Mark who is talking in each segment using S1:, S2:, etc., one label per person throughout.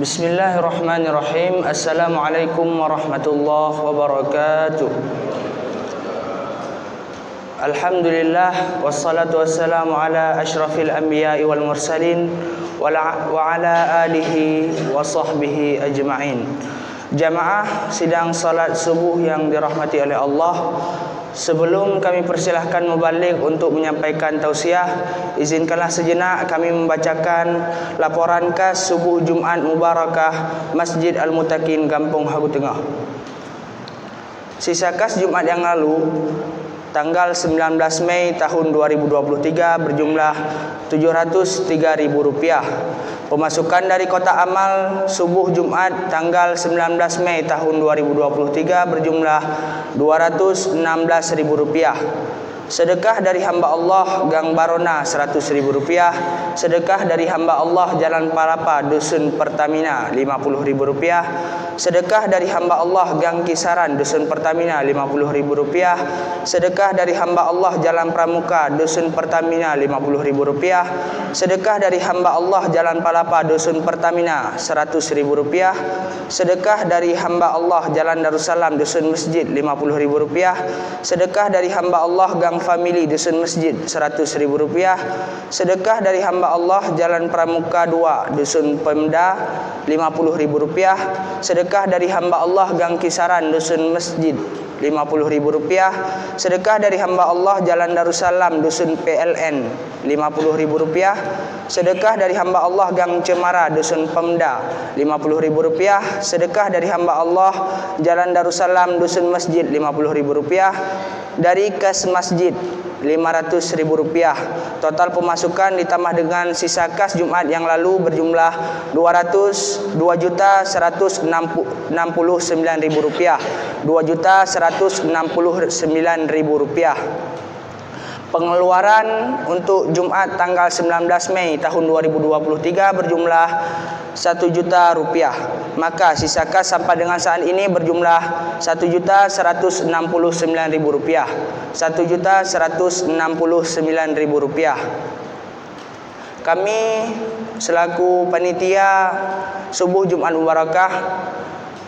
S1: Bismillahirrahmanirrahim. Assalamualaikum warahmatullahi wabarakatuh. Alhamdulillah wassalatu wassalamu ala asyrafil anbiya'i wal mursalin wa ala alihi wa sahbihi ajma'in. Jamaah sidang salat subuh yang dirahmati oleh Allah, sebelum kami persilahkan mubaligh untuk menyampaikan tausiah, izinkanlah sejenak kami membacakan laporan khas subuh Jumaat Mubarakah Masjid Al-Muttaqin Kampung Hagu Tengah. Sisa kas Jumaat yang lalu, tanggal 19 Mei tahun 2023 berjumlah Rp703.000. Pemasukan dari kotak amal subuh Jumat tanggal 19 Mei tahun 2023 berjumlah Rp216.000. Sedekah dari hamba Allah Gang Barona Rp100.000. Sedekah dari hamba Allah Jalan Palapa Dusun Pertamina Rp50.000. Sedekah dari hamba Allah Gang Kisaran Dusun Pertamina Rp50.000. Sedekah dari hamba Allah Jalan Pramuka Dusun Pertamina Rp50.000. Sedekah dari hamba Allah Jalan Palapa Dusun Pertamina Rp100.000. Sedekah dari hamba Allah Jalan Darussalam Dusun Masjid Rp50.000. Sedekah dari hamba Allah Gang Family Dusun Masjid Rp100.000. Sedekah dari hamba Allah Jalan Pramuka 2 Dusun Pemda Rp50.000. Sedekah dari hamba Allah Gang Kisaran Dusun Masjid Rp50.000. Sedekah dari hamba Allah Jalan Darussalam Dusun PLN Rp50.000. Sedekah dari hamba Allah Gang Cemara Dusun Pemda Rp50.000. Sedekah dari hamba Allah Jalan Darussalam Dusun Masjid Rp50.000. Dari kas masjid Rp500.000. Total pemasukan ditambah dengan sisa kas Jumat yang lalu berjumlah Rp202.169.000. Rp2.169.000. Pengeluaran untuk Jumat tanggal 19 Mei tahun 2023 berjumlah Rp1 juta. Maka sisa kas sampai dengan saat ini berjumlah Rp1.169.000. Rp1.169.000. Kami selaku panitia subuh Jumat Mubarakah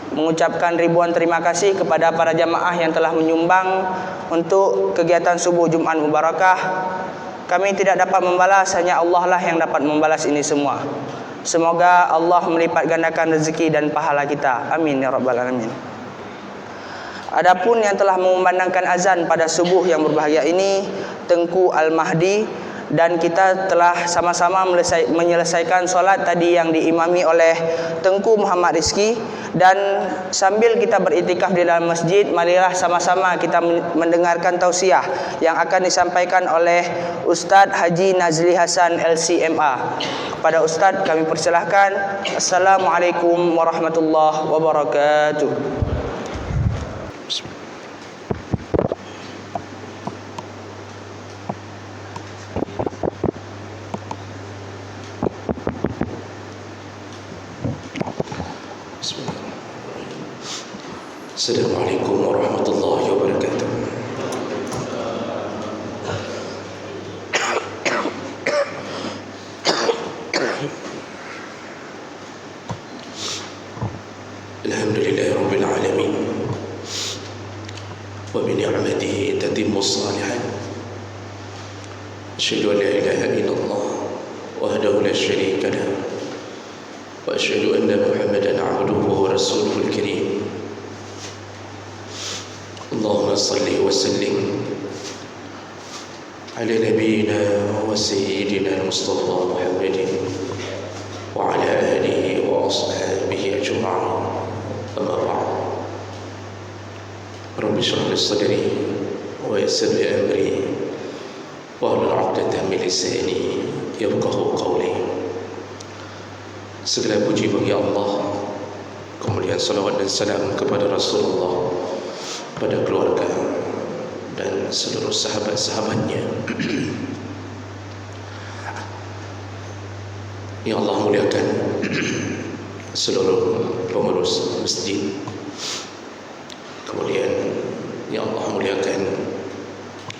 S1: mengucapkan ribuan terima kasih kepada para jamaah yang telah menyumbang untuk kegiatan subuh Jumat Mubarakah. Kami tidak dapat membalas, hanya Allah lah yang dapat membalas ini semua. Semoga Allah melipat gandakan rezeki dan pahala kita. Amin ya rabbal alamin. Adapun yang telah mengumandangkan azan pada subuh yang berbahagia ini, Tengku Al-Mahdi, dan kita telah sama-sama menyelesaikan solat tadi yang diimami oleh Tengku Muhammad Rizki. Dan sambil kita beriktikaf di dalam masjid, marilah sama-sama kita mendengarkan tausiah yang akan disampaikan oleh Ustadz Haji Nazli Hasan LCMA. Kepada Ustadz kami persilahkan. Assalamualaikum warahmatullahi wabarakatuh.
S2: Assalamualaikum warahmatullahi wabarakatuh. Alhamdulillahi rabbil alamin. Wa bi ni'matihi tatimmu shalihat. Asyhadu an la ilaha illallah wahdahu la syarika lah. Wa asyhadu anna Muhammadan 'abduhu wa rasuluhul karim. Allahumma salli wa sallim ala nabiyyina wa sayyidina Mustafa Muhammadin wa ala alihi wa ashabihi ajma'in. Amma ba'd. Rabbi shrah li sadri wa yassir li amri wa hlul 'uqdatam min lisani yafqahu qawli. Segala puji bagi Allah, kemuliaan salawat dan salam kepada Rasulullah, pada keluarga dan seluruh sahabat-sahabatnya. Ya Allah muliakan seluruh pengurus masjid. Kemudian ya Allah muliakan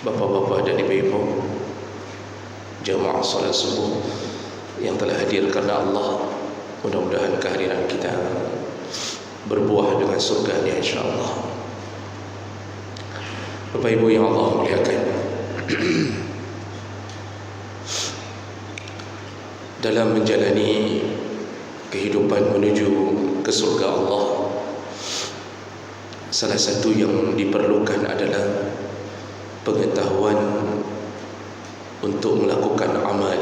S2: bapak-bapak dan ibu-ibu jamaah salat subuh yang telah hadir karena Allah Mudah-mudahan kehadiran kita berbuah dengan surga-Nya insya-Allah. Bapak Ibu yang Allah muliakan, dalam menjalani kehidupan menuju ke surga Allah, salah satu yang diperlukan adalah pengetahuan untuk melakukan amal,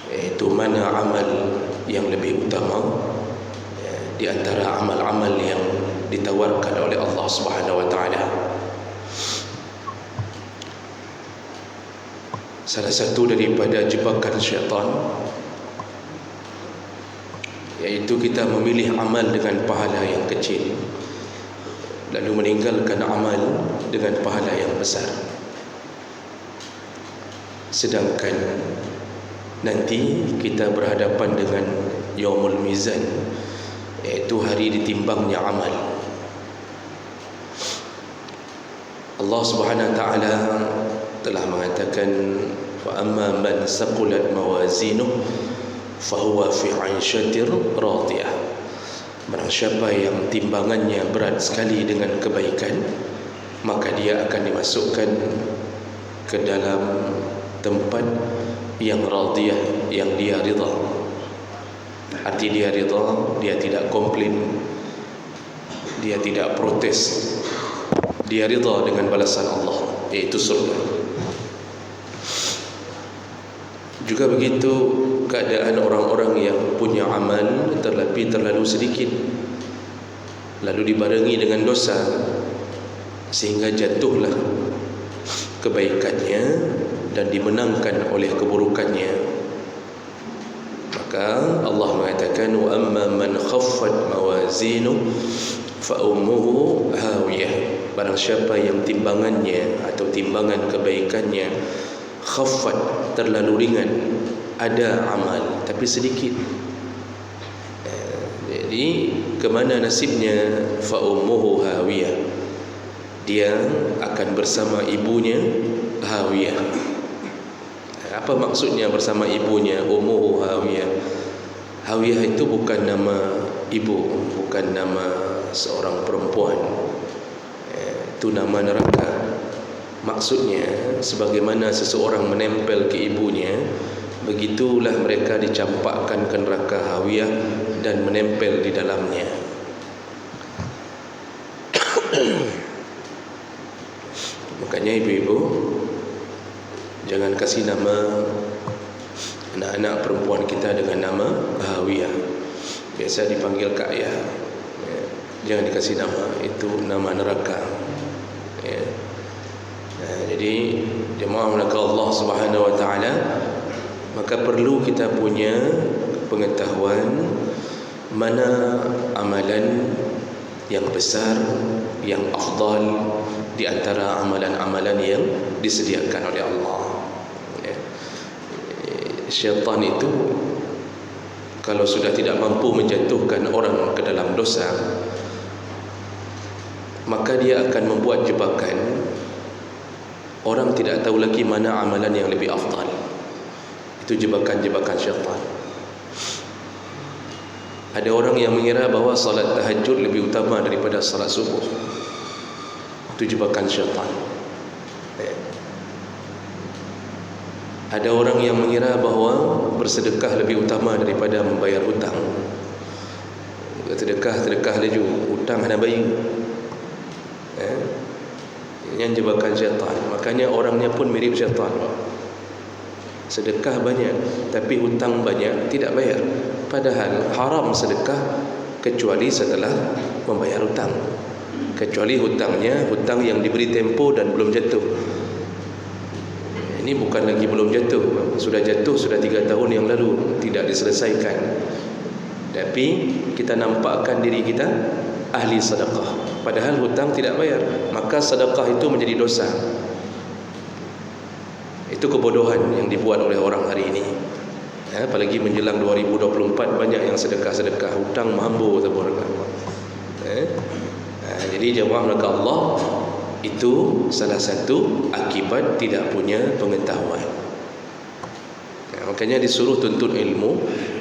S2: iaitu mana amal yang lebih utama di antara amal-amal yang ditawarkan oleh Allah Subhanahu wa taala. Salah satu daripada jebakan syaitan iaitu kita memilih amal dengan pahala yang kecil, lalu meninggalkan amal dengan pahala yang besar. Sedangkan nanti kita berhadapan dengan Yaumul Mizan, iaitu hari ditimbangnya amal. Allah Subhanahu wa taala telah mengatakan, fa amma man saqulat mawazinuhu fahuwa fi 'aishatir radiyah. Barang siapa yang timbangannya berat sekali dengan kebaikan, maka dia akan dimasukkan ke dalam tempat yang radiyah, yang dia ridha. Arti dia ridha, dia tidak komplain, dia tidak protes, dia ridha dengan balasan Allah, yaitu surga. Juga begitu keadaan orang-orang yang punya amal terlalu sedikit, lalu dibarengi dengan dosa, sehingga jatuhlah kebaikannya dan dimenangkan oleh keburukannya. Maka Allah mengatakan, wa amma man khaffat mawazinu fa ummuhu hawiyah. Barang siapa yang timbangannya atau timbangan kebaikannya khaffat, terlalu ringan, ada amal tapi sedikit, jadi kemana nasibnya? Fa ummuhu hawiyah, dia akan bersama ibunya hawiyah. Apa maksudnya bersama ibunya? Ummuhu hawiyah, hawiyah itu bukan nama ibu, bukan nama seorang perempuan, itu nama neraka. Maksudnya, sebagaimana seseorang menempel ke ibunya, begitulah mereka dicampakkan ke neraka hawiyah dan menempel di dalamnya. Makanya ibu-ibu, jangan kasih nama anak-anak perempuan kita dengan nama hawiyah. Biasa dipanggil Kak Ayah, jangan dikasih nama, itu nama neraka. Jadi jemaah maka Allah Subhanahu wa taala, maka perlu kita punya pengetahuan mana amalan yang besar, yang afdal di antara amalan-amalan yang disediakan oleh Allah. Syaitan itu kalau sudah tidak mampu menjatuhkan orang ke dalam dosa, maka dia akan membuat jebakan. Orang tidak tahu lagi mana amalan yang lebih afdal. Itu jebakan-jebakan syaitan. Ada orang yang mengira bahawa salat tahajud lebih utama daripada salat subuh. Itu jebakan syaitan. Ada orang yang mengira bahawa bersedekah lebih utama daripada membayar hutang. Sedekah laju, hutang hana bayar. Yang jebakan syaitan. Makanya orangnya pun mirip syaitan. Sedekah banyak tapi hutang banyak, tidak bayar. Padahal haram sedekah kecuali setelah membayar hutang. Kecuali hutangnya hutang yang diberi tempo dan belum jatuh. Ini bukan lagi belum jatuh, sudah jatuh sudah 3 tahun yang lalu, tidak diselesaikan. Tapi kita nampakkan diri kita ahli sedekah, padahal hutang tidak bayar. Maka sedekah itu menjadi dosa. Itu kebodohan yang dibuat oleh orang hari ini. Apalagi menjelang 2024 banyak yang sedekah-sedekah, hutang mampu jadi jemaah maka Allah, itu salah satu akibat tidak punya pengetahuan. Makanya disuruh tuntut ilmu,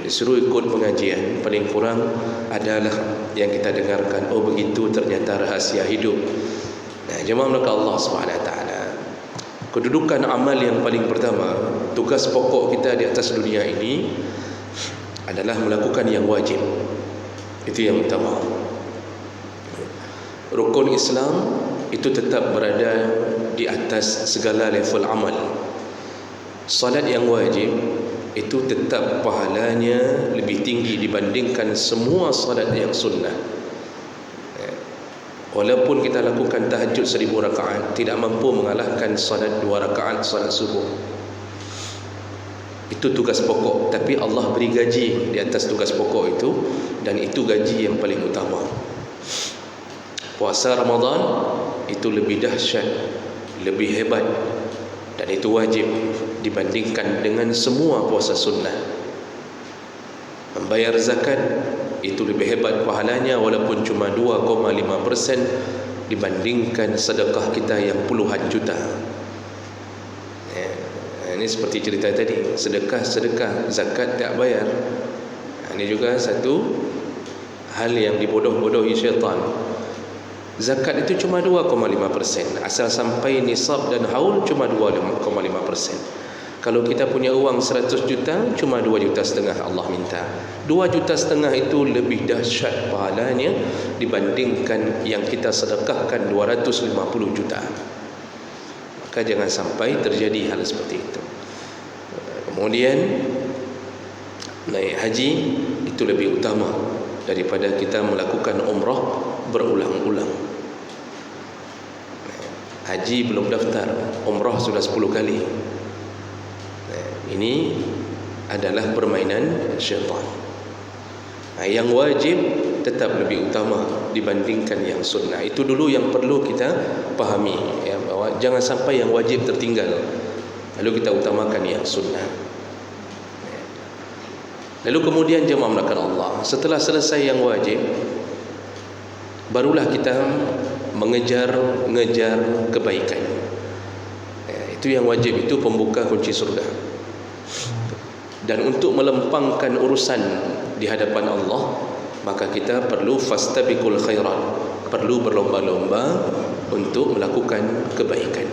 S2: disuruh ikut pengajian, paling kurang adalah yang kita dengarkan, oh begitu ternyata rahasia hidup. Nah, jemaah maka Allah SWT, kedudukan amal yang paling pertama, tugas pokok kita di atas dunia ini adalah melakukan yang wajib. Itu yang utama. Rukun Islam itu tetap berada di atas segala level amal. Salat yang wajib itu tetap pahalanya lebih tinggi dibandingkan semua salat yang sunnah. Walaupun kita lakukan tahajud 1000 rakaat, tidak mampu mengalahkan salat 2 rakaat salat subuh. Itu tugas pokok, tapi Allah beri gaji di atas tugas pokok itu, dan itu gaji yang paling utama. Puasa Ramadan itu lebih dahsyat, lebih hebat, dan itu wajib dibandingkan dengan semua puasa sunnah. Membayar zakat itu lebih hebat pahalanya, walaupun cuma 2,5% dibandingkan sedekah kita yang puluhan juta. Ini seperti cerita tadi, sedekah, zakat tak bayar. Ini juga satu hal yang dibodoh-bodohi syaitan. Zakat itu cuma 2,5%, asal sampai nisab dan haul cuma 2,5%. Kalau kita punya uang 100 juta, cuma 2,5 juta Allah minta. 2,5 juta itu lebih dahsyat pahalanya dibandingkan yang kita sedekahkan 250 juta. Maka jangan sampai terjadi hal seperti itu. Kemudian naik haji itu lebih utama daripada kita melakukan umrah berulang-ulang. Haji belum daftar, umrah sudah 10 kali. Ini adalah permainan syaitan. Yang wajib tetap lebih utama dibandingkan yang sunnah. Itu dulu yang perlu kita pahami, ya, bahwa jangan sampai yang wajib tertinggal, lalu kita utamakan yang sunnah. Lalu kemudian jemaah melakukan Allah, setelah selesai yang wajib, barulah kita mengejar kebaikan. Itu yang wajib, itu pembuka kunci surga. Dan untuk melempangkan urusan di hadapan Allah, maka kita perlu fastabiqul khairat, perlu berlomba-lomba untuk melakukan kebaikan.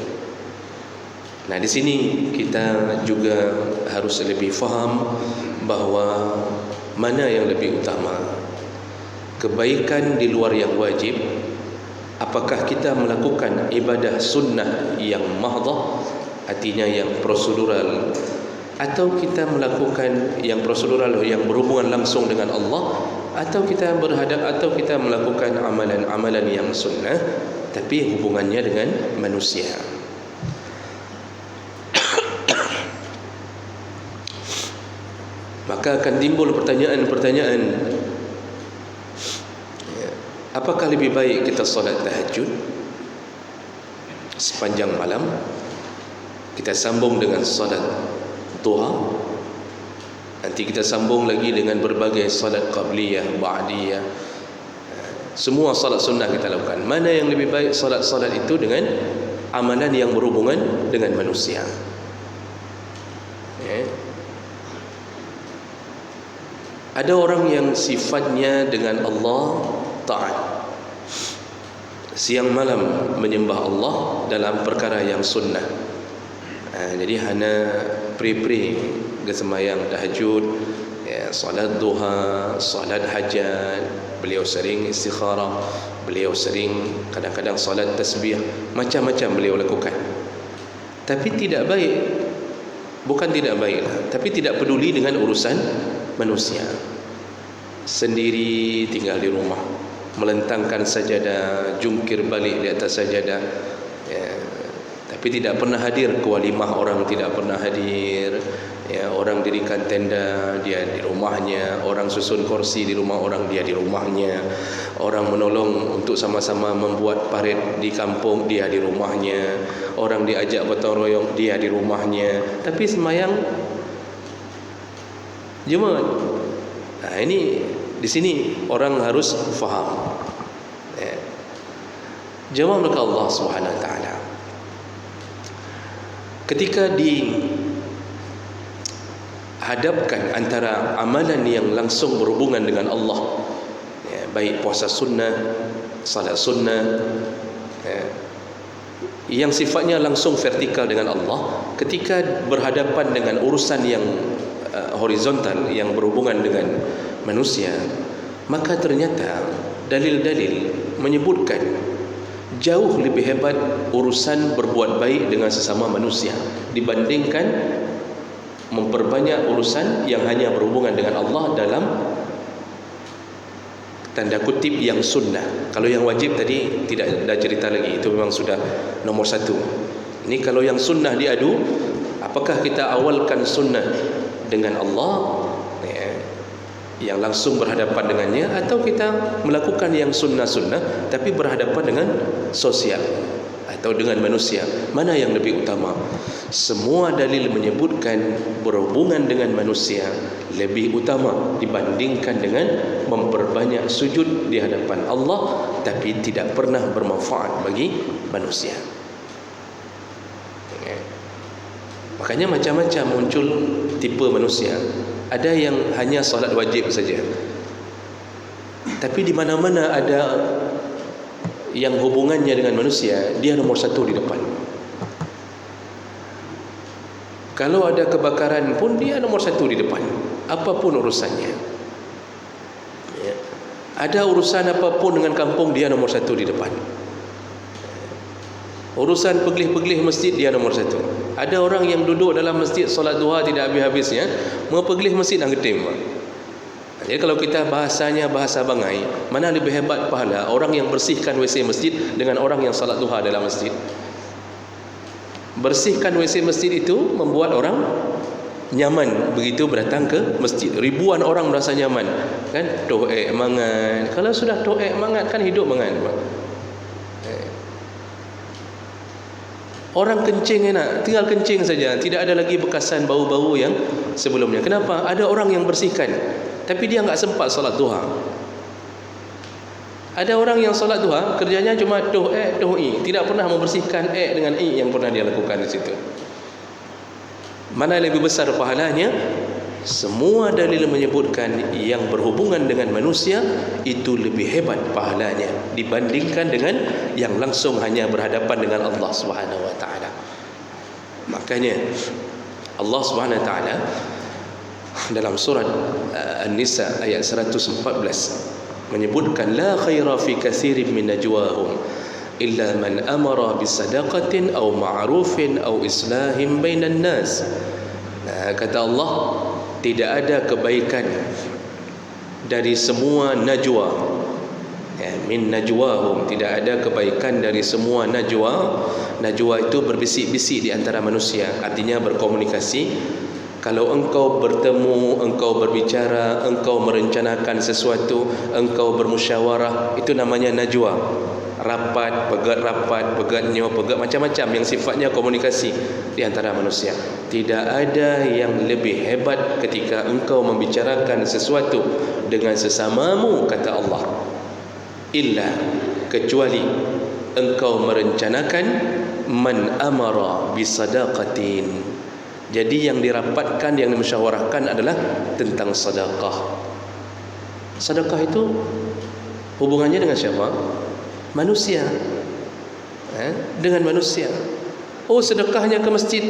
S2: Nah, di sini kita juga harus lebih faham bahawa mana yang lebih utama, kebaikan di luar yang wajib. Apakah kita melakukan ibadah sunnah yang mahdhah, artinya yang prosedural, atau kita melakukan yang prosedural yang berhubungan langsung dengan Allah, atau kita melakukan amalan-amalan yang sunnah tapi hubungannya dengan manusia. Maka akan timbul pertanyaan-pertanyaan, apakah lebih baik kita solat tahajud sepanjang malam, kita sambung dengan solat duha, nanti kita sambung lagi dengan berbagai solat qabliyah, ba'diyah, semua solat sunnah kita lakukan. Mana yang lebih baik solat-solat itu dengan amalan yang berhubungan dengan manusia? Ada orang yang sifatnya dengan Allah taat, siang malam menyembah Allah dalam perkara yang sunnah. Jadi hana pre-pre sembahyang tahajud, solat duha, solat hajat, beliau sering istikharah, beliau sering kadang-kadang solat tasbih, macam-macam beliau lakukan. Tapi tidak baik, bukan tidak baiklah, tapi tidak peduli dengan urusan manusia. Sendiri tinggal di rumah, melentangkan sajadah, jungkir balik di atas sajadah, tapi tidak pernah hadir ke walimah, orang tidak pernah hadir. Orang dirikan tenda, dia di rumahnya. Orang susun kursi di rumah orang, dia di rumahnya. Orang menolong untuk sama-sama membuat parit di kampung, dia di rumahnya. Orang diajak gotong royong, dia di rumahnya. Tapi sembahyang Jumaat. Ini di sini orang harus faham. Jemaah maka Allah Subhanahu wa taala, ketika di hadapkan antara amalan yang langsung berhubungan dengan Allah, baik puasa sunnah, salat sunnah, yang sifatnya langsung vertikal dengan Allah, ketika berhadapan dengan urusan yang horizontal yang berhubungan dengan manusia, maka ternyata dalil-dalil menyebutkan jauh lebih hebat urusan berbuat baik dengan sesama manusia dibandingkan memperbanyak urusan yang hanya berhubungan dengan Allah dalam tanda kutip yang sunnah. Kalau yang wajib tadi tidak ada cerita lagi, itu memang sudah nomor satu. Ini kalau yang sunnah diadu, apakah kita awalkan sunnah dengan Allah, yang langsung berhadapan dengannya, atau kita melakukan yang sunnah-sunnah tapi berhadapan dengan sosial atau dengan manusia? Mana yang lebih utama? Semua dalil menyebutkan berhubungan dengan manusia lebih utama dibandingkan dengan memperbanyak sujud di hadapan Allah tapi tidak pernah bermanfaat bagi manusia. Makanya macam-macam muncul tipe manusia. Ada yang hanya solat wajib saja, tapi di mana-mana ada yang hubungannya dengan manusia, dia nomor satu di depan. Kalau ada kebakaran pun dia nomor satu di depan, apapun urusannya. Ada urusan apapun dengan kampung, dia nomor satu di depan. Urusan peglih-peglih masjid, dia nomor satu. Ada orang yang duduk dalam masjid solat duha tidak habis-habisnya, mau peglih masjid nak getim. Jadi kalau kita bahasanya bahasa bangai, mana lebih hebat pahala orang yang bersihkan WC masjid dengan orang yang salat duha dalam masjid? Bersihkan WC masjid itu membuat orang nyaman begitu berdatang ke masjid. Ribuan orang merasa nyaman, kan? To'ek mangan. Kalau sudah to'ek mangan kan hidup mangan. Orang kencing enak, tinggal kencing saja, tidak ada lagi bekasan bau-bau yang sebelumnya. Kenapa? Ada orang yang bersihkan, tapi dia enggak sempat solat duha. Ada orang yang solat duha kerjanya cuma to'i, tidak pernah membersihkan dengan yang pernah dia lakukan di situ. Mana yang lebih besar pahalanya? Semua dalil menyebutkan yang berhubungan dengan manusia itu lebih hebat pahalanya dibandingkan dengan yang langsung hanya berhadapan dengan Allah Subhanahu wa taala. Makanya Allah Subhanahu wa taala dalam surat An-Nisa ayat 114 menyebutkan la khaira fi katsirin min najwahum illa man amara bisadaqatin aw ma'rufin aw islahin bainan nas. Kata Allah, tidak ada kebaikan dari semua najwa, min najwahum, tidak ada kebaikan dari semua najwa. Najwa itu berbisik-bisik di antara manusia, artinya berkomunikasi. Kalau engkau bertemu, engkau berbicara, engkau merencanakan sesuatu, engkau bermusyawarah, itu namanya najwa. Rapat, pegatnya, macam-macam yang sifatnya komunikasi di antara manusia. Tidak ada yang lebih hebat ketika engkau membicarakan sesuatu dengan sesamamu, kata Allah, illa, kecuali engkau merencanakan man amara bisadaqatin. Jadi yang dirapatkan, yang dimusyawarahkan adalah tentang sedekah. Sedekah itu hubungannya dengan siapa? Manusia. Dengan manusia. Oh, sedekahnya ke masjid,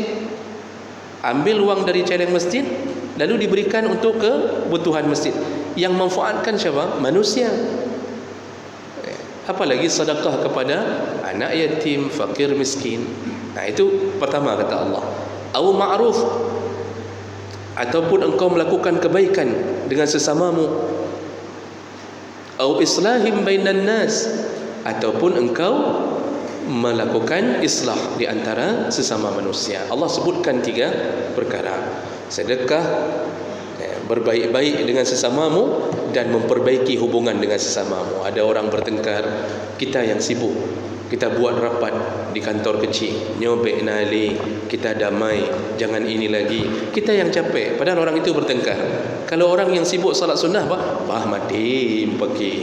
S2: ambil uang dari celeng masjid lalu diberikan untuk kebutuhan masjid. Yang manfaatkan siapa? Manusia. Apalagi sedekah kepada anak yatim, fakir, miskin. Nah, itu pertama kata Allah. Au ma'ruf, ataupun engkau melakukan kebaikan dengan sesamamu. Au islahim bainan nas, ataupun engkau melakukan islah di antara sesama manusia. Allah sebutkan 3 perkara. Sedekah, berbaik-baik dengan sesamamu, dan memperbaiki hubungan dengan sesamamu. Ada orang bertengkar, kita yang sibuk, kita buat rapat di kantor kecil, nyobek nali, kita damai, jangan ini lagi. Kita yang capek, padahal orang itu bertengkar. Kalau orang yang sibuk salat sunnah, mati pakai,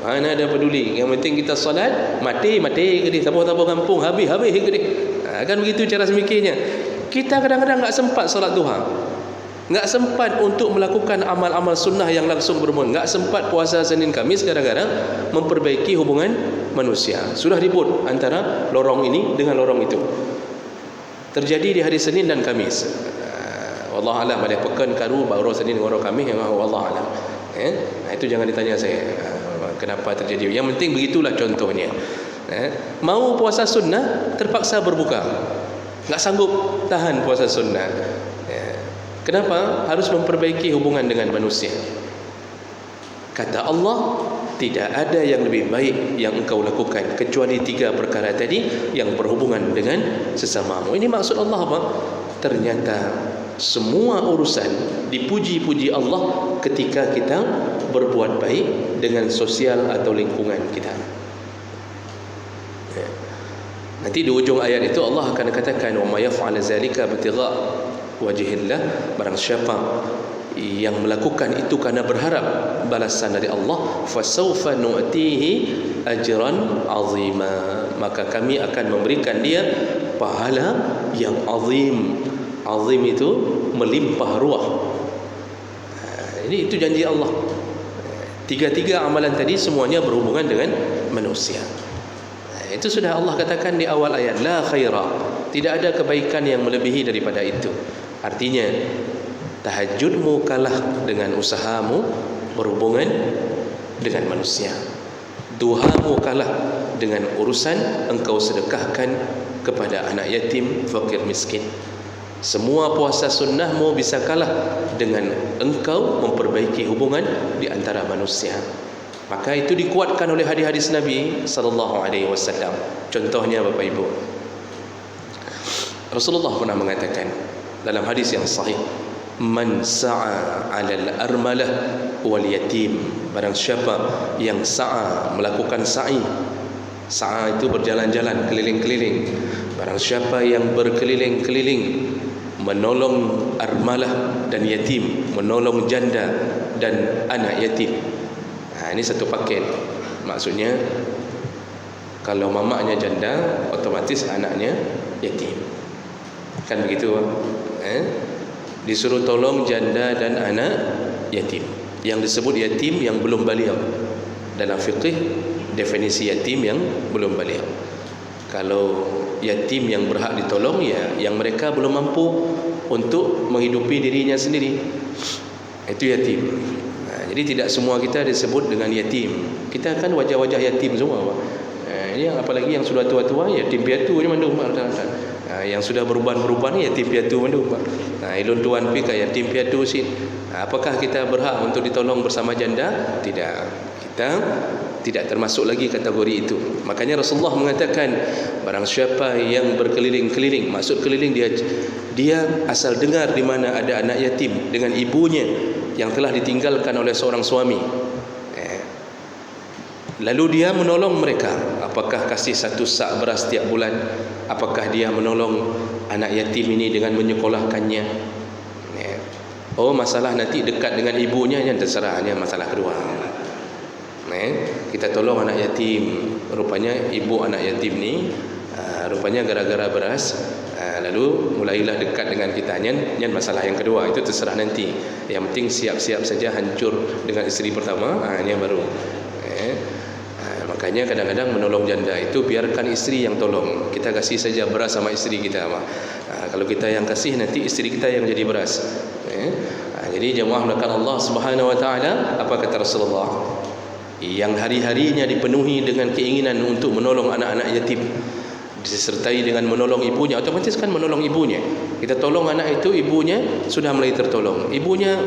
S2: mana ada peduli, yang penting kita solat, mati ke dia, tabur-tabur kampung, habis ke dia. Kan begitu cara semikirnya. Kita kadang-kadang tak sempat solat duha. Enggak sempat untuk melakukan amal-amal sunnah yang langsung berhubungan. Enggak sempat puasa Senin Khamis gara-gara memperbaiki hubungan manusia. Sudah ribut antara lorong ini dengan lorong itu. Terjadi di hari Senin dan Khamis. Wallahu alam, ada pekan karu baru Senin dengan orang Khamis, wallahu alam. Itu jangan ditanya saya kenapa terjadi. Yang penting begitulah contohnya. Mau puasa sunnah terpaksa berbuka. Enggak sanggup tahan puasa sunnah. Kenapa? Harus memperbaiki hubungan dengan manusia. Kata Allah, tidak ada yang lebih baik yang engkau lakukan kecuali 3 perkara tadi yang berhubungan dengan sesamamu. Ini maksud Allah apa? Ternyata semua urusan dipuji-puji Allah ketika kita berbuat baik dengan sosial atau lingkungan kita. Nanti di ujung ayat itu Allah akan katakan, wa may yaf'al zalika ibtigha' wajhillah, barang siapa yang melakukan itu karena berharap balasan dari Allah, fasawfa nu'tihi ajran azima, maka kami akan memberikan dia pahala yang azim. Azim itu melimpah ruah. Ini itu janji Allah. 3 amalan tadi semuanya berhubungan dengan manusia. Itu sudah Allah katakan di awal ayat, la khaira, tidak ada kebaikan yang melebihi daripada itu. Artinya tahajudmu kalah dengan usahamu berhubungan dengan manusia. Duhamu kalah dengan urusan engkau sedekahkan kepada anak yatim, fakir, miskin. Semua puasa sunnahmu bisa kalah dengan engkau memperbaiki hubungan di antara manusia. Maka itu dikuatkan oleh hadis-hadis Nabi sallallahu alaihi wasallam. Contohnya Bapak Ibu, Rasulullah pernah mengatakan dalam hadis yang sahih, man sa'a 'alal armalah wal yatim, barang siapa yang sa'a, melakukan sa'i. Sa'a itu berjalan-jalan, keliling-keliling. Barang siapa yang berkeliling-keliling menolong armalah dan yatim, menolong janda dan anak yatim. Ini satu paket. Maksudnya kalau mamaknya janda, otomatis anaknya yatim. Kan begitu? Disuruh tolong janda dan anak yatim. Yang disebut yatim yang belum baligh. Dalam fiqh definisi yatim yang belum baligh. Kalau yatim yang berhak ditolong, ya yang mereka belum mampu untuk menghidupi dirinya sendiri, itu yatim. Jadi tidak semua kita disebut dengan yatim. Kita kan wajah-wajah yatim semua. Yang apalagi yang sudah tua-tua, yatim piatu ni mandung. Yang sudah berubah-berubah ni yatim piatu mandung. Ilun tuan pi ka yatim piatu si. Apakah kita berhak untuk ditolong bersama janda? Tidak. Kita tidak termasuk lagi kategori itu. Makanya Rasulullah mengatakan, barang siapa yang berkeliling-keliling, maksud keliling dia asal dengar di mana ada anak yatim dengan ibunya yang telah ditinggalkan oleh seorang suami, lalu dia menolong mereka. Apakah kasih 1 sak beras setiap bulan? Apakah dia menolong anak yatim ini dengan menyekolahkannya? Oh, masalah nanti dekat dengan ibunya yang terserah, hanya masalah kedua. Kita tolong anak yatim, rupanya ibu anak yatim ni rupanya gara-gara beras, lalu mulailah dekat dengan kita. Yang masalah yang kedua itu terserah nanti. Yang penting siap-siap saja hancur dengan isteri pertama, ini yang baru. Makanya kadang-kadang menolong janda itu biarkan isteri yang tolong. Kita kasih saja beras sama isteri kita. Kalau kita yang kasih, nanti isteri kita yang jadi beras. Jadi jemaah melakukan Allah Subhanahu wa taala, apa kata Rasulullah? Yang hari-harinya dipenuhi dengan keinginan untuk menolong anak-anak yatim, disertai dengan menolong ibunya, otomatis kan menolong ibunya. Kita tolong anak itu, ibunya sudah mulai tertolong. Ibunya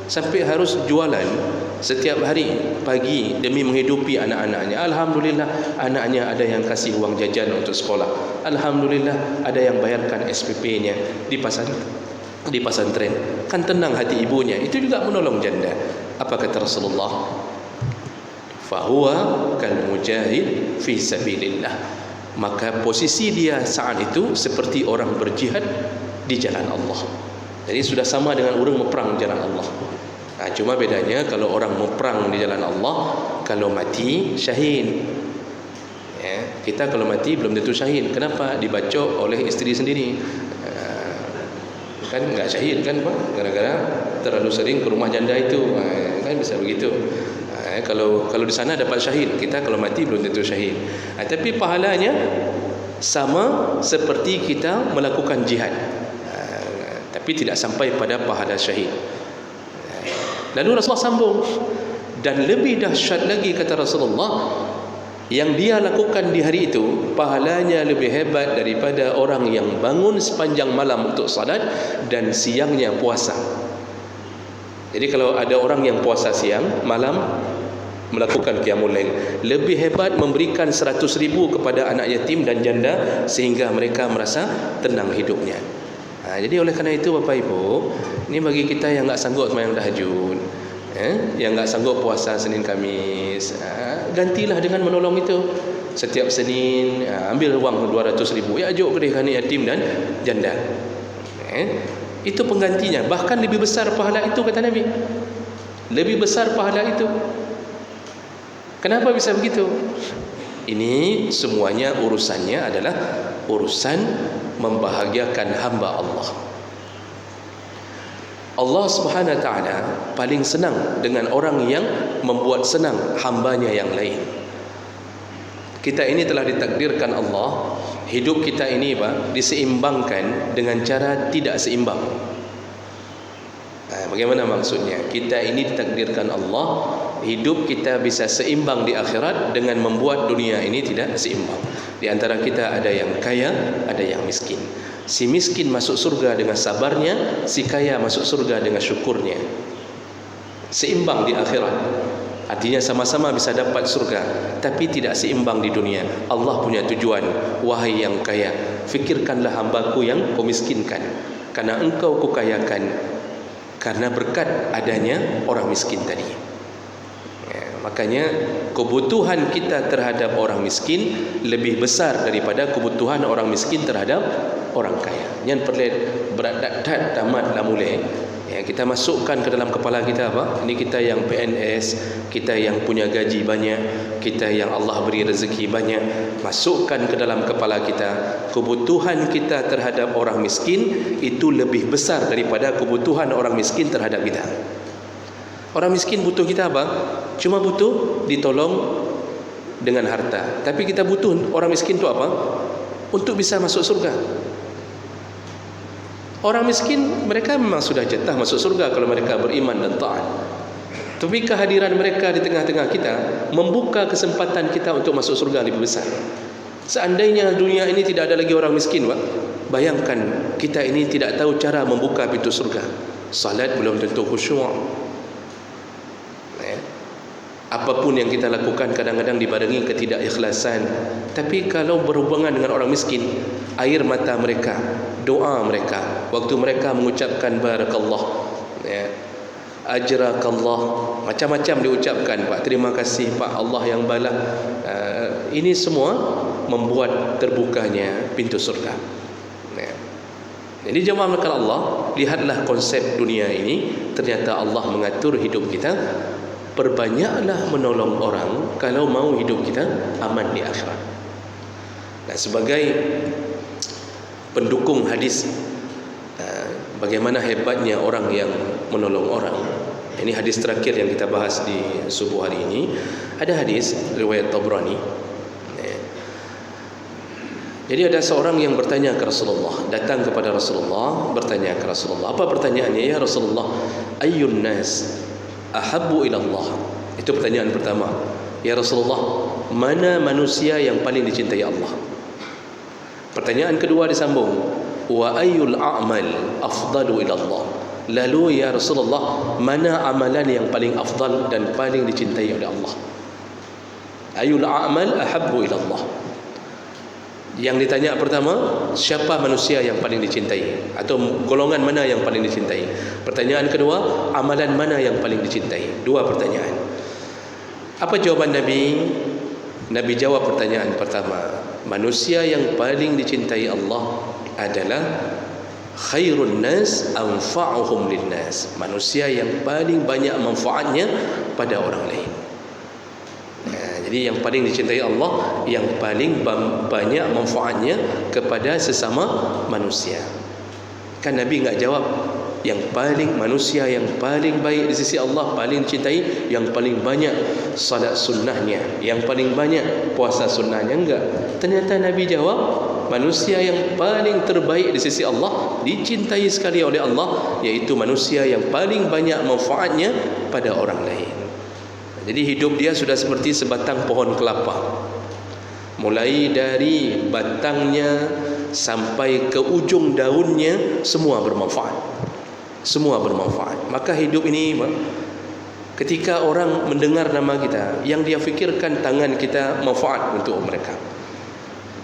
S2: sampai harus jualan setiap hari pagi demi menghidupi anak-anaknya. Alhamdulillah, anaknya ada yang kasih uang jajan untuk sekolah. Alhamdulillah, ada yang bayarkan SPP-nya di pesantren. Kan tenang hati ibunya. Itu juga menolong janda. Apa kata Rasulullah? Fahuwa kal mujahid fi sabilillah. Maka posisi dia saat itu seperti orang berjihad di jalan Allah. Jadi sudah sama dengan orang meperang di jalan Allah. Cuma bedanya kalau orang meperang di jalan Allah, kalau mati syahid. Kita kalau mati belum tentu syahid. Kenapa? Dibacok oleh isteri sendiri. kan enggak syahid kan Pak, gara-gara terlalu sering ke rumah janda itu. Kan bisa begitu. Kalau di sana dapat syahid, kita kalau mati belum tentu syahid. Tapi pahalanya sama seperti kita melakukan jihad. Tapi tidak sampai pada pahala syahid. Lalu Rasulullah sambung, dan lebih dahsyat lagi kata Rasulullah, yang dia lakukan di hari itu pahalanya lebih hebat daripada orang yang bangun sepanjang malam untuk salat dan siangnya puasa. Jadi kalau ada orang yang puasa siang, malam melakukan qiyamul lail, lebih hebat memberikan 100,000 kepada anak yatim dan janda sehingga mereka merasa tenang hidupnya. Jadi oleh kerana itu Bapak Ibu, ini bagi kita yang enggak sanggup sembahyang tahajud, yang enggak sanggup puasa Senin Khamis, gantilah dengan menolong itu. Setiap Senin ambil wang 200,000, ajuk ke anak yatim dan janda. Itu penggantinya, bahkan lebih besar pahala itu kata Nabi. Lebih besar pahala itu. Kenapa bisa begitu? Ini semuanya urusannya adalah urusan membahagiakan hamba Allah. Allah Subhanahu wa taala paling senang dengan orang yang membuat senang hambanya yang lain. Kita ini telah ditakdirkan Allah, hidup kita ini Pak, diseimbangkan dengan cara tidak seimbang. Bagaimana maksudnya? Kita ini ditakdirkan Allah, hidup kita bisa seimbang di akhirat dengan membuat dunia ini tidak seimbang. Di antara kita ada yang kaya, ada yang miskin. Si miskin masuk surga dengan sabarnya, si kaya masuk surga dengan syukurnya. Seimbang di akhirat. Artinya sama-sama bisa dapat surga, tapi tidak seimbang di dunia. Allah punya tujuan, wahai yang kaya, fikirkanlah hambaku yang kau miskinkan, karena engkau kukayakan karena berkat adanya orang miskin tadi. Makanya kebutuhan kita terhadap orang miskin lebih besar daripada kebutuhan orang miskin terhadap orang kaya. Yang perlu berat-berat tamatlah mulai. Kita masukkan ke dalam kepala kita apa? Ini kita yang PNS, kita yang punya gaji banyak, kita yang Allah beri rezeki banyak. Masukkan ke dalam kepala kita, kebutuhan kita terhadap orang miskin itu lebih besar daripada kebutuhan orang miskin terhadap kita. Orang miskin butuh kita apa? Cuma butuh ditolong dengan harta. Tapi kita butuh orang miskin itu apa? Untuk bisa masuk surga. Orang miskin mereka memang sudah jatah masuk surga kalau mereka beriman dan taat. Tapi kehadiran mereka di tengah-tengah kita membuka kesempatan kita untuk masuk surga lebih besar. Seandainya dunia ini tidak ada lagi orang miskin, Pak, bayangkan kita ini tidak tahu cara membuka pintu surga. Salat belum tentu khusyuk. Apapun yang kita lakukan kadang-kadang dibarengi ketidakikhlasan. Tapi kalau berhubungan dengan orang miskin, air mata mereka, doa mereka, waktu mereka mengucapkan barakallah, ajrakallah, macam-macam diucapkan, Pak, terima kasih Pak, Allah yang balas. Ini semua membuat terbukanya pintu surga. Jadi jemaah melakukan Allah, lihatlah konsep dunia ini. Ternyata Allah mengatur hidup kita. Perbanyaklah menolong orang kalau mau hidup kita aman di akhirat. Nah, sebagai pendukung hadis bagaimana hebatnya orang yang menolong orang, ini hadis terakhir yang kita bahas di subuh hari ini. Ada hadis riwayat Tabrani. Jadi ada seorang yang bertanya ke Rasulullah, datang kepada Rasulullah, bertanya ke Rasulullah. Apa pertanyaannya? Ya Rasulullah, ayyun nas ahabbu ila Allah. Itu pertanyaan pertama. Ya Rasulullah, mana manusia yang paling dicintai Allah? Pertanyaan kedua disambung, wa ayyul a'mal afdalu ila Allah. Lalu ya Rasulullah, mana amalan yang paling afdal dan paling dicintai oleh Allah? Ayyul a'mal ahabbu ila Allah. Yang ditanya pertama, siapa manusia yang paling dicintai, atau golongan mana yang paling dicintai. Pertanyaan kedua, amalan mana yang paling dicintai. Dua pertanyaan. Apa jawaban Nabi? Nabi jawab pertanyaan pertama, manusia yang paling dicintai Allah adalah khairun nas anfa'uhum linnas. Manusia yang paling banyak manfaatnya pada orang lain. Jadi yang paling dicintai Allah, yang paling banyak manfaatnya kepada sesama manusia. Kan Nabi enggak jawab yang paling manusia yang paling baik di sisi Allah, paling dicintai, yang paling banyak salat sunnahnya, yang paling banyak puasa sunnahnya. Enggak. Ternyata Nabi jawab manusia yang paling terbaik di sisi Allah, dicintai sekali oleh Allah, yaitu manusia yang paling banyak manfaatnya pada orang lain. Jadi hidup dia sudah seperti sebatang pohon kelapa, mulai dari batangnya sampai ke ujung daunnya semua bermanfaat. Semua bermanfaat. Maka hidup ini, ketika orang mendengar nama kita, yang dia fikirkan tangan kita manfaat untuk mereka,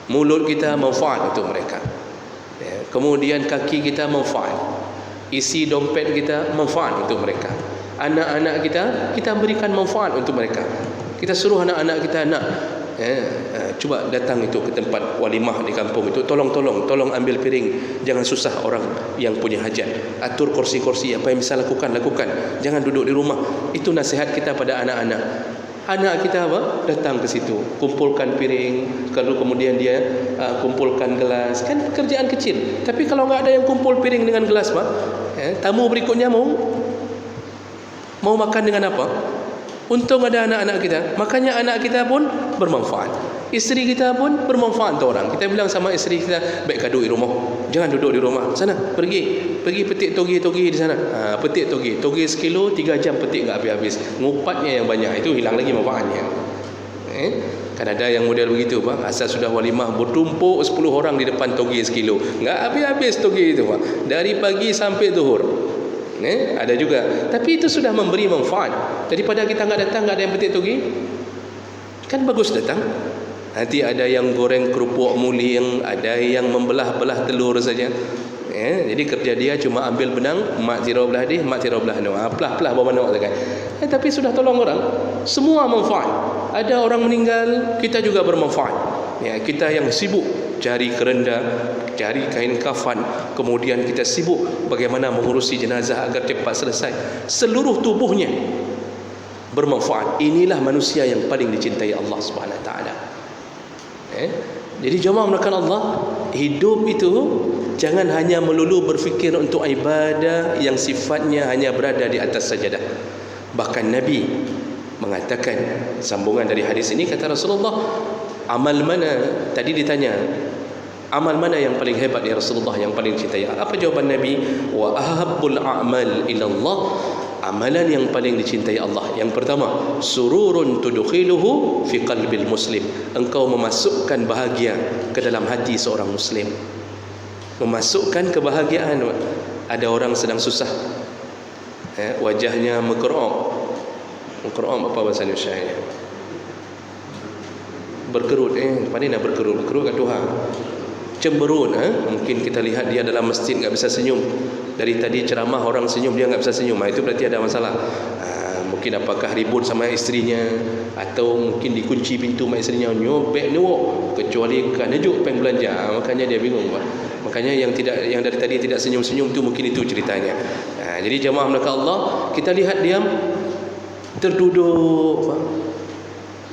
S2: mulut kita manfaat untuk mereka, kemudian kaki kita manfaat, isi dompet kita manfaat untuk mereka, anak-anak kita berikan manfaat untuk mereka. Kita suruh anak-anak kita, coba datang itu ke tempat walimah di kampung itu, tolong ambil piring, jangan susah orang yang punya hajat, atur kursi-kursi, apa yang bisa lakukan, jangan duduk di rumah. Itu nasihat kita pada anak-anak. Anak kita datang ke situ, kumpulkan piring, kalau kemudian dia kumpulkan gelas, kan kerjaan kecil. Tapi kalau nggak ada yang kumpul piring dengan gelas, tamu berikutnya mau makan dengan apa? Untung ada anak-anak kita, makanya anak kita pun bermanfaat, isteri kita pun bermanfaat untuk orang. Kita bilang sama isteri kita, baik kau duduk di rumah, jangan duduk di rumah, sana pergi petik togi di sana, petik togi 1 kilo 3 jam petik enggak habis-habis, ngupatnya yang banyak, itu hilang lagi manfaatnya. Kan ada yang model begitu, Pak, asal sudah walimah bertumpuk 10 orang di depan togi 1 kilo, enggak habis-habis togi itu, Pak, dari pagi sampai zuhur. Ada juga, tapi itu sudah memberi manfaat. Daripada kita enggak datang, enggak ada yang petik togi, kan bagus datang. Nanti ada yang goreng kerupuk muling, ada yang membelah-belah telur saja. Jadi kerja dia cuma ambil benang, mak tiro belah dia, mak tiro belah no, pelah-pelah bawa manok saja. Tapi sudah tolong orang, semua manfaat. Ada orang meninggal, kita juga bermanfaat. Kita yang sibuk cari kerenda, cari kain kafan, kemudian kita sibuk bagaimana mengurusi jenazah agar cepat selesai, seluruh tubuhnya bermanfaat. Inilah manusia yang paling dicintai Allah Subhanahu wa taala. Jadi jemaah melakukan Allah, hidup itu jangan hanya melulu berfikir untuk ibadah yang sifatnya hanya berada di atas sajadah. Bahkan Nabi mengatakan, sambungan dari hadis ini, kata Rasulullah, amal mana, tadi ditanya, amal mana yang paling hebat ya Rasulullah, yang paling cintai? Apa jawaban Nabi? Wa ahabbul a'mal ilallah, amalan yang paling dicintai Allah, yang pertama, sururun tudkhiluhu fi qalbil muslim, engkau memasukkan bahagia ke dalam hati seorang muslim. Memasukkan kebahagiaan. Ada orang sedang susah, wajahnya mekerok apa bahasa Indonesia-nya? Berkerut, pandai nak berkerut kat Tuhan. Cemberut, mungkin kita lihat dia dalam masjid enggak bisa senyum. Dari tadi ceramah orang senyum, dia enggak bisa senyum. Itu berarti ada masalah. Mungkin apakah ribut sama istrinya, atau mungkin dikunci pintu sama istrinya, nyobek nyok, kecuali kan nejuk peng belanja. Makanya dia bingung, Pak. Makanya yang dari tadi tidak senyum-senyum itu mungkin itu ceritanya. Jadi jemaah melakukan Allah, kita lihat diam, terduduk, Pak.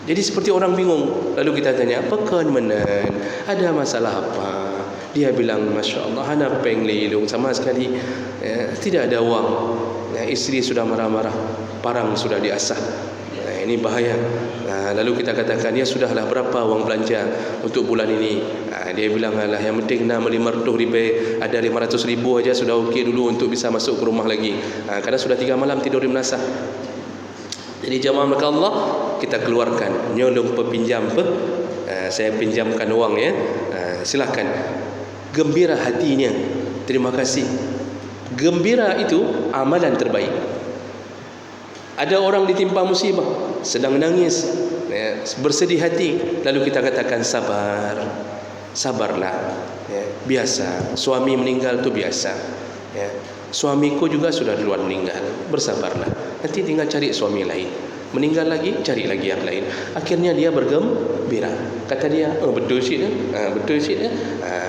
S2: Jadi seperti orang bingung. Lalu kita tanya, apa kemenan? Ada masalah apa? Dia bilang, Masya Allah, hana peng lilung sama sekali, tidak ada wang. Isteri sudah marah-marah, parang sudah diasah. Ini bahaya. Lalu kita katakan, ya sudahlah, berapa wang belanja untuk bulan ini? Dia bilang, alah, yang penting 500 ribu, ada 500 ribu aja sudah okey dulu untuk bisa masuk ke rumah lagi. Karena sudah 3 malam tidur di menasah. Jadi jemaah maka Allah, kita keluarkan, nyolong pepinjam saya pinjamkan wang ya, silakan. Gembira hatinya, terima kasih. Gembira itu amalan terbaik. Ada orang ditimpa musibah, sedang menangis, bersedih hati, lalu kita katakan sabarlah, biasa. Suami meninggal itu biasa. Suamiku juga sudah duluan meninggal, bersabarlah. Nanti tinggal cari suami lain. Meninggal lagi, cari lagi yang lain. Akhirnya dia gembira. Kata dia, betul Syed, betul Syed.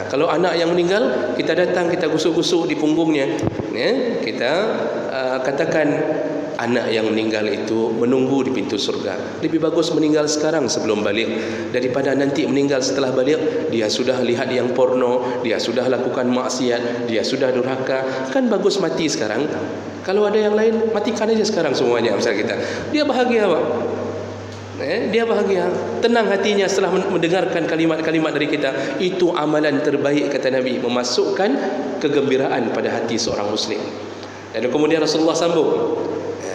S2: Kalau anak yang meninggal, kita datang, kita gusuk-gusuk di punggungnya, kita katakan anak yang meninggal itu menunggu di pintu surga. Lebih bagus meninggal sekarang sebelum balik daripada nanti meninggal setelah balik dia sudah lihat yang porno, dia sudah lakukan maksiat, dia sudah durhaka. Kan bagus mati sekarang. Kalau ada yang lain, matikan aja sekarang semuanya. Misal kita, dia bahagia Pak. Dia bahagia, tenang hatinya setelah mendengarkan kalimat-kalimat dari kita. Itu amalan terbaik kata Nabi, memasukkan kegembiraan pada hati seorang Muslim. Dan kemudian Rasulullah sambung.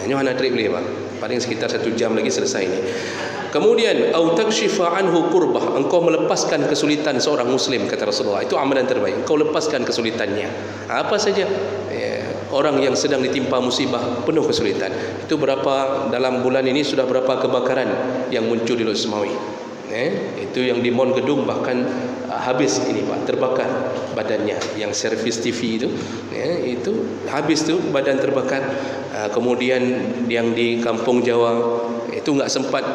S2: Ini mana trik boleh Pak? Paling sekitar 1 jam lagi selesai ini. Kemudian au takshifa anhu kurbah, engkau melepaskan kesulitan seorang Muslim kata Rasulullah. Itu amalan terbaik. Engkau lepaskan kesulitannya. Apa saja? Orang yang sedang ditimpa musibah, penuh kesulitan. Itu berapa dalam bulan ini sudah berapa kebakaran yang muncul di Lok Semawi. Itu yang di mall gedung bahkan habis ini Pak, terbakar badannya. Yang servis TV itu, itu habis tu badan terbakar. Kemudian yang di kampung Jawa itu enggak sempat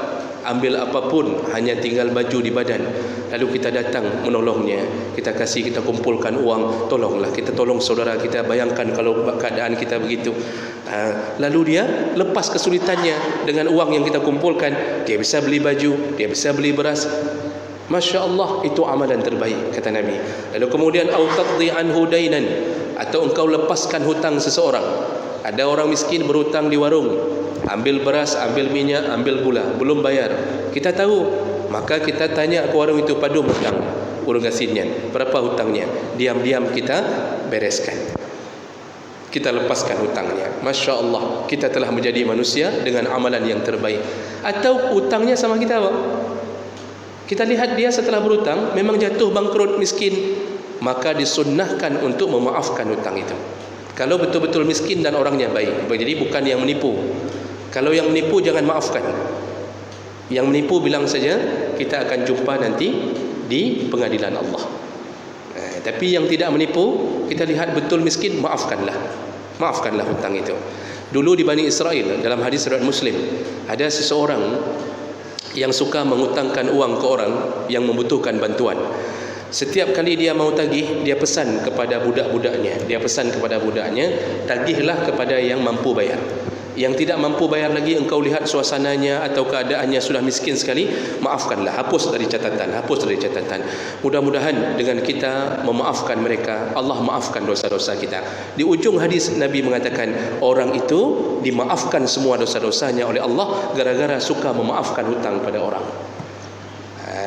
S2: ambil apapun, hanya tinggal baju di badan. Lalu kita datang menolongnya, kita kasih, kita kumpulkan uang, tolonglah, kita tolong saudara kita. Bayangkan kalau keadaan kita begitu. Lalu dia lepas kesulitannya dengan uang yang kita kumpulkan. Dia bisa beli baju, dia bisa beli beras. Masya Allah, itu amalan terbaik kata Nabi. Lalu kemudian au taqdi anhu dainan, atau engkau lepaskan hutang seseorang. Ada orang miskin berhutang di warung, ambil beras, ambil minyak, ambil gula, belum bayar. Kita tahu, maka kita tanya ke warung itu, padu hutang urang asinnya, berapa hutangnya? Diam-diam kita bereskan, kita lepaskan hutangnya. Masya Allah, kita telah menjadi manusia dengan amalan yang terbaik. Atau hutangnya sama kita Pak, kita lihat dia setelah berhutang memang jatuh bangkrut, miskin, maka disunnahkan untuk memaafkan hutang itu. Kalau betul-betul miskin dan orangnya baik. Jadi bukan yang menipu. Kalau yang menipu jangan maafkan. Yang menipu bilang saja kita akan jumpa nanti di pengadilan Allah. Tapi yang tidak menipu, kita lihat betul miskin, maafkanlah. Maafkanlah hutang itu. Dulu di Bani Israel, dalam hadis riwayat Muslim, ada seseorang yang suka mengutangkan uang ke orang yang membutuhkan bantuan. Setiap kali dia mau tagih, dia pesan kepada budak-budaknya. Tagihlah kepada yang mampu bayar. Yang tidak mampu bayar lagi, engkau lihat suasananya atau keadaannya sudah miskin sekali, maafkanlah, hapus dari catatan. Mudah-mudahan dengan kita memaafkan mereka, Allah maafkan dosa-dosa kita. Di ujung hadis Nabi mengatakan, orang itu dimaafkan semua dosa-dosanya oleh Allah gara-gara suka memaafkan hutang pada orang.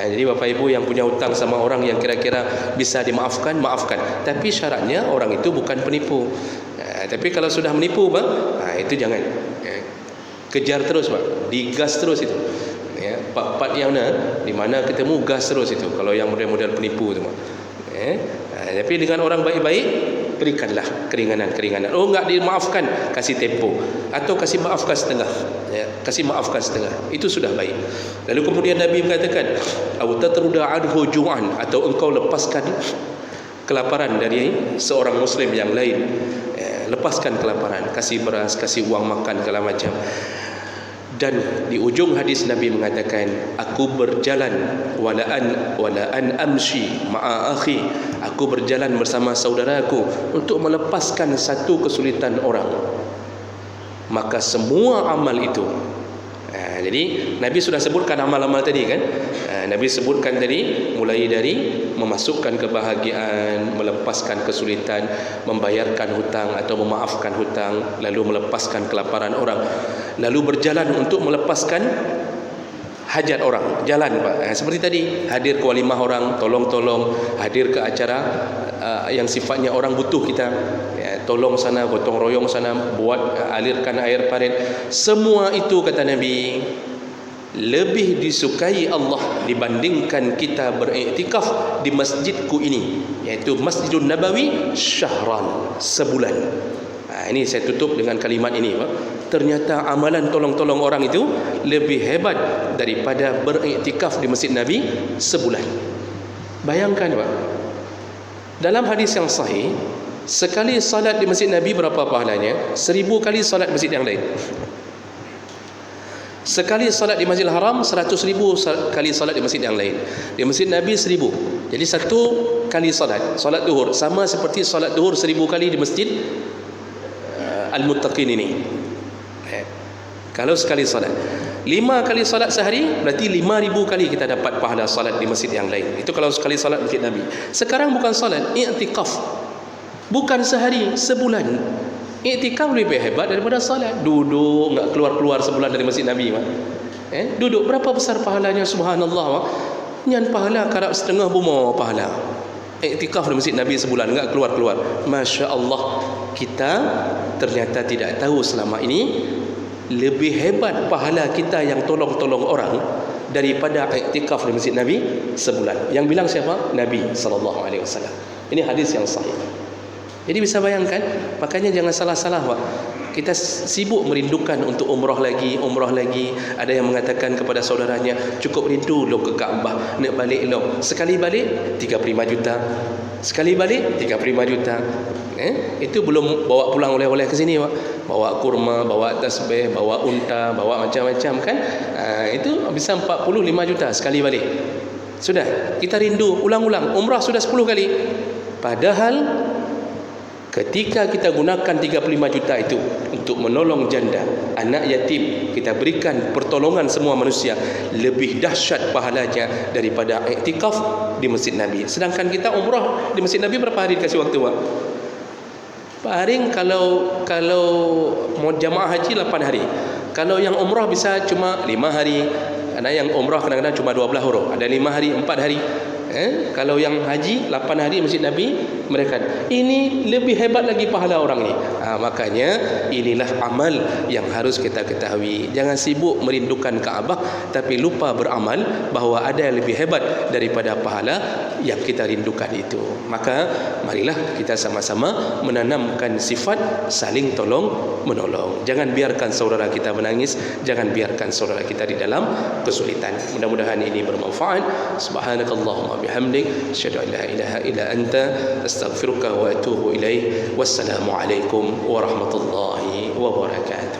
S2: Jadi Bapak Ibu yang punya hutang sama orang yang kira-kira bisa dimaafkan, maafkan. Tapi syaratnya orang itu bukan penipu. Tapi kalau sudah menipu Pak, itu jangan. Kejar terus Pak, digas terus itu. Part-part yang di mana ketemu gas terus itu. Kalau yang model-model penipu itu Pak. Tapi dengan orang baik-baik, berikanlah keringanan. Oh enggak dimaafkan, kasih tempo atau kasih maafkan setengah. Kasih maafkan setengah, itu sudah baik. Lalu kemudian Nabi mengatakan, au tatruda anhu ju'an, atau engkau lepaskan kelaparan dari seorang Muslim yang lain. Lepaskan kelaparan, kasih beras, kasih uang makan segala macam. Dan di ujung hadis Nabi mengatakan, aku berjalan wala an amshi ma'a akhi, aku berjalan bersama saudaraku untuk melepaskan satu kesulitan orang. Maka semua amal itu, jadi Nabi sudah sebutkan amal-amal tadi kan. Nabi sebutkan tadi mulai dari memasukkan kebahagiaan, melepaskan kesulitan, membayarkan hutang atau memaafkan hutang, lalu melepaskan kelaparan orang, lalu berjalan untuk melepaskan hajat orang. Jalan Pak, seperti tadi, hadir ke walimah orang, tolong-tolong, hadir ke acara yang sifatnya orang butuh kita, tolong sana, gotong royong sana, buat alirkan air parit. Semua itu kata Nabi lebih disukai Allah dibandingkan kita beriktikaf di masjidku ini, yaitu Masjidun Nabawi syahran, sebulan. Ini saya tutup dengan kalimat ini Pak. Ternyata amalan tolong-tolong orang itu lebih hebat daripada beriktikaf di Masjid Nabi sebulan. Bayangkan Pak, dalam hadis yang sahih, sekali salat di Masjid Nabi berapa pahalanya? 1000 kali salat masjid yang lain. Sekali solat di Masjidil Haram 100,000 kali solat di masjid yang lain. Di Masjid Nabi 1,000. Jadi satu kali solat duhur sama seperti solat duhur 1,000 kali di Masjid Al-Muttaqin ini. Kalau sekali solat 5 kali solat sehari, berarti 5,000 kali kita dapat pahala solat di masjid yang lain. Itu kalau sekali solat Masjid Nabi. Sekarang bukan solat, i'tikaf. Bukan sehari, sebulan. I'tikaf lebih hebat daripada solat. Duduk, enggak keluar-keluar sebulan dari Masjid Nabi. Duduk, berapa besar pahalanya, subhanallah. Nyan pahala karab setengah buma pahala. I'tikaf di Masjid Nabi sebulan, enggak keluar-keluar. Masya Allah, kita ternyata tidak tahu selama ini lebih hebat pahala kita yang tolong-tolong orang daripada iktikaf di Masjid Nabi sebulan. Yang bilang siapa? Nabi SAW. Ini hadis yang sahih. Jadi bisa bayangkan, makanya jangan salah-salah Pak. Kita sibuk merindukan untuk umrah lagi. Ada yang mengatakan kepada saudaranya, cukup rindu lo ke Kaabah, nak balik lo. Sekali balik 35 juta. Sekali balik 35 juta. Itu belum bawa pulang oleh-oleh ke sini Pak. Bawa kurma, bawa tasbih, bawa unta, bawa macam-macam kan. Itu bisa 45 juta sekali balik. Sudah, kita rindu ulang-ulang. Umrah sudah 10 kali. Padahal ketika kita gunakan 35 juta itu untuk menolong janda, anak yatim, kita berikan pertolongan semua manusia, lebih dahsyat pahalanya daripada iktikaf di Masjid Nabi. Sedangkan kita umrah di Masjid Nabi berapa hari dikasih waktu Pak? Paling kalau mau jamaah haji 8 hari. Kalau yang umrah bisa cuma 5 hari. Ada yang umrah kadang-kadang cuma 12 huruf. Ada 5 hari, 4 hari. Kalau yang haji 8 hari Masjid Nabi mereka. Ini lebih hebat lagi pahala orang ni. Makanya inilah amal yang harus kita ketahui. Jangan sibuk merindukan Kaabah tapi lupa beramal bahawa ada yang lebih hebat daripada pahala yang kita rindukan itu. Maka marilah kita sama-sama menanamkan sifat saling tolong menolong. Jangan biarkan saudara kita menangis, jangan biarkan saudara kita di dalam kesulitan. Mudah-mudahan ini bermanfaat. Subhanakallahumma bihamdik, asyhadu an la ilaha illa anta, astaghfiruka wa atubu ilaik. Wassalamu alaikum warahmatullahi wabarakatuh.